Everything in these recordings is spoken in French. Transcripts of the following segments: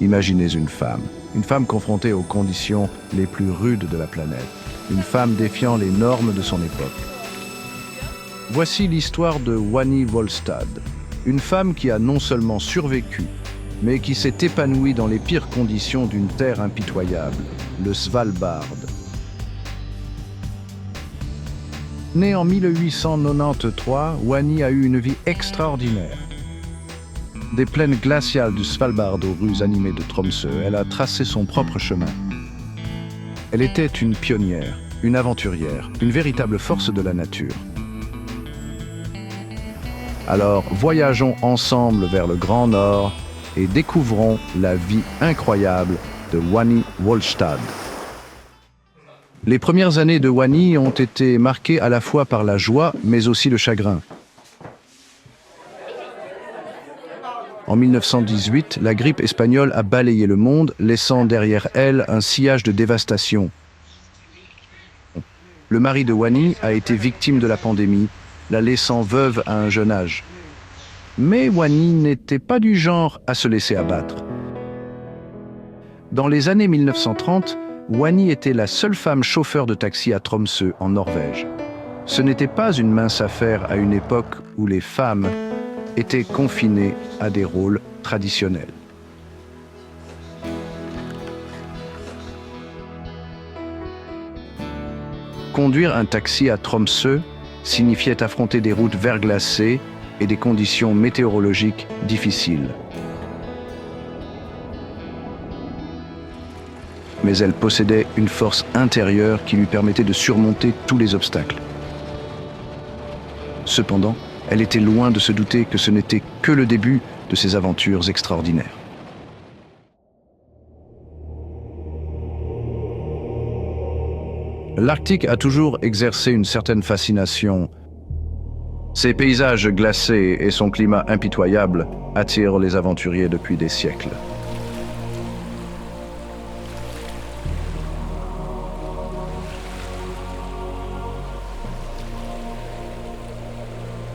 Imaginez une femme confrontée aux conditions les plus rudes de la planète, une femme défiant les normes de son époque. Voici l'histoire de Wani Wollstad, une femme qui a non seulement survécu, mais qui s'est épanouie dans les pires conditions d'une terre impitoyable, le Svalbard. Née en 1893, Wani a eu une vie extraordinaire. Des plaines glaciales du Svalbard aux rues animées de Tromsø, elle a tracé son propre chemin. Elle était une pionnière, une aventurière, une véritable force de la nature. Alors, voyageons ensemble vers le Grand Nord et découvrons la vie incroyable de Wani Wollstad. Les premières années de Wani ont été marquées à la fois par la joie, mais aussi le chagrin. En 1918, la grippe espagnole a balayé le monde, laissant derrière elle un sillage de dévastation. Le mari de Wani a été victime de la pandémie, la laissant veuve à un jeune âge. Mais Wani n'était pas du genre à se laisser abattre. Dans les années 1930, Wani était la seule femme chauffeur de taxi à Tromsø, en Norvège. Ce n'était pas une mince affaire à une époque où les femmes étaient confinées à des rôles traditionnels. Conduire un taxi à Tromsø signifiait affronter des routes verglacées et des conditions météorologiques difficiles. Mais elle possédait une force intérieure qui lui permettait de surmonter tous les obstacles. Cependant, elle était loin de se douter que ce n'était que le début de ses aventures extraordinaires. L'Arctique a toujours exercé une certaine fascination. Ses paysages glacés et son climat impitoyable attirent les aventuriers depuis des siècles.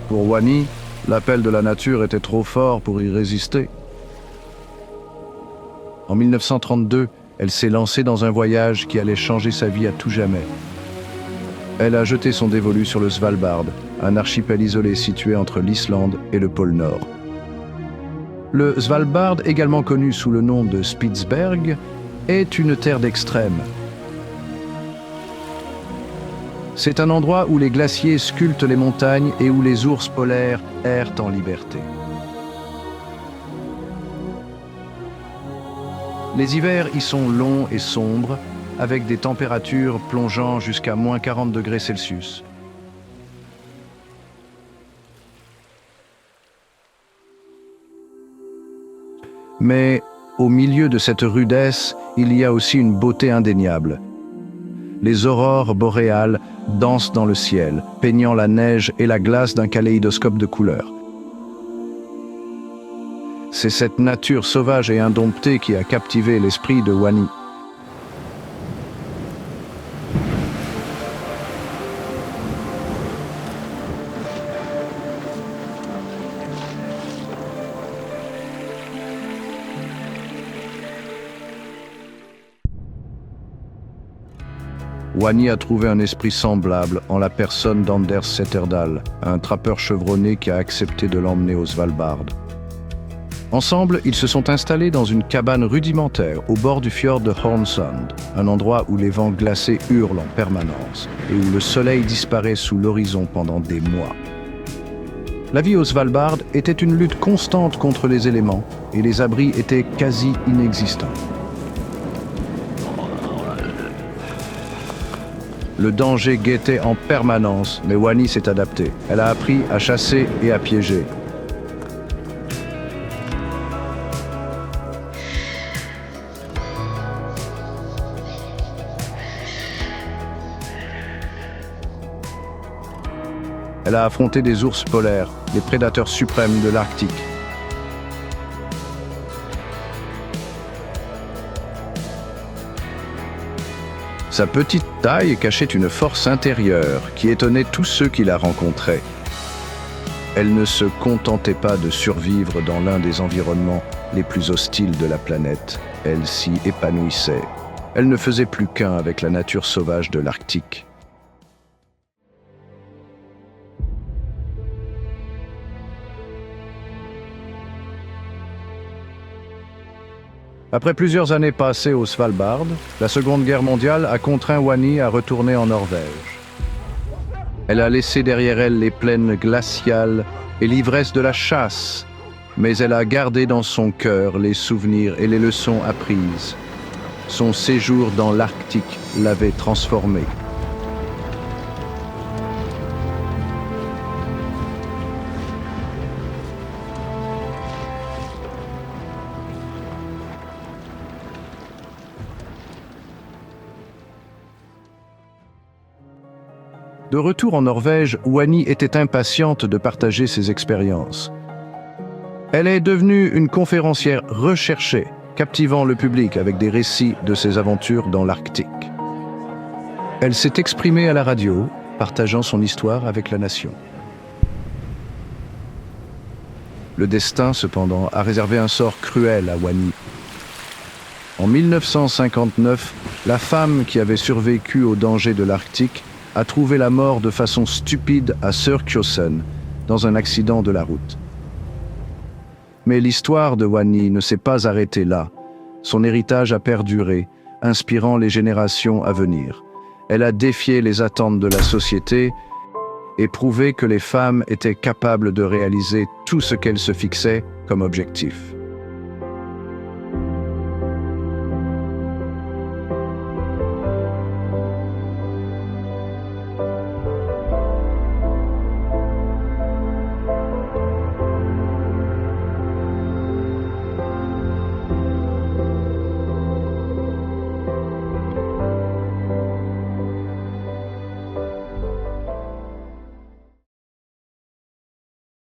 Pour Wani, l'appel de la nature était trop fort pour y résister. En 1932, elle s'est lancée dans un voyage qui allait changer sa vie à tout jamais. Elle a jeté son dévolu sur le Svalbard, un archipel isolé situé entre l'Islande et le pôle Nord. Le Svalbard, également connu sous le nom de Spitsberg, est une terre d'extrême. C'est un endroit où les glaciers sculptent les montagnes et où les ours polaires errent en liberté. Les hivers y sont longs et sombres, avec des températures plongeant jusqu'à moins 40 degrés Celsius. Mais au milieu de cette rudesse, il y a aussi une beauté indéniable. Les aurores boréales dansent dans le ciel, peignant la neige et la glace d'un kaléidoscope de couleurs. C'est cette nature sauvage et indomptée qui a captivé l'esprit de Wani. Wani a trouvé un esprit semblable en la personne d'Anders Setterdal, un trappeur chevronné qui a accepté de l'emmener au Svalbard. Ensemble, ils se sont installés dans une cabane rudimentaire au bord du fjord de Hornsund, un endroit où les vents glacés hurlent en permanence et où le soleil disparaît sous l'horizon pendant des mois. La vie au Svalbard était une lutte constante contre les éléments et les abris étaient quasi inexistants. Le danger guettait en permanence, mais Wani s'est adaptée. Elle a appris à chasser et à piéger. Elle a affronté des ours polaires, les prédateurs suprêmes de l'Arctique. Sa petite taille cachait une force intérieure qui étonnait tous ceux qui la rencontraient. Elle ne se contentait pas de survivre dans l'un des environnements les plus hostiles de la planète, elle s'y épanouissait. Elle ne faisait plus qu'un avec la nature sauvage de l'Arctique. Après plusieurs années passées au Svalbard, la Seconde Guerre mondiale a contraint Wani à retourner en Norvège. Elle a laissé derrière elle les plaines glaciales et l'ivresse de la chasse, mais elle a gardé dans son cœur les souvenirs et les leçons apprises. Son séjour dans l'Arctique l'avait transformée. De retour en Norvège, Wani était impatiente de partager ses expériences. Elle est devenue une conférencière recherchée, captivant le public avec des récits de ses aventures dans l'Arctique. Elle s'est exprimée à la radio, partageant son histoire avec la nation. Le destin, cependant, a réservé un sort cruel à Wani. En 1959, la femme qui avait survécu aux dangers de l'Arctique a trouvé la mort de façon stupide à Sørkjosen, dans un accident de la route. Mais l'histoire de Wani ne s'est pas arrêtée là. Son héritage a perduré, inspirant les générations à venir. Elle a défié les attentes de la société et prouvé que les femmes étaient capables de réaliser tout ce qu'elles se fixaient comme objectif.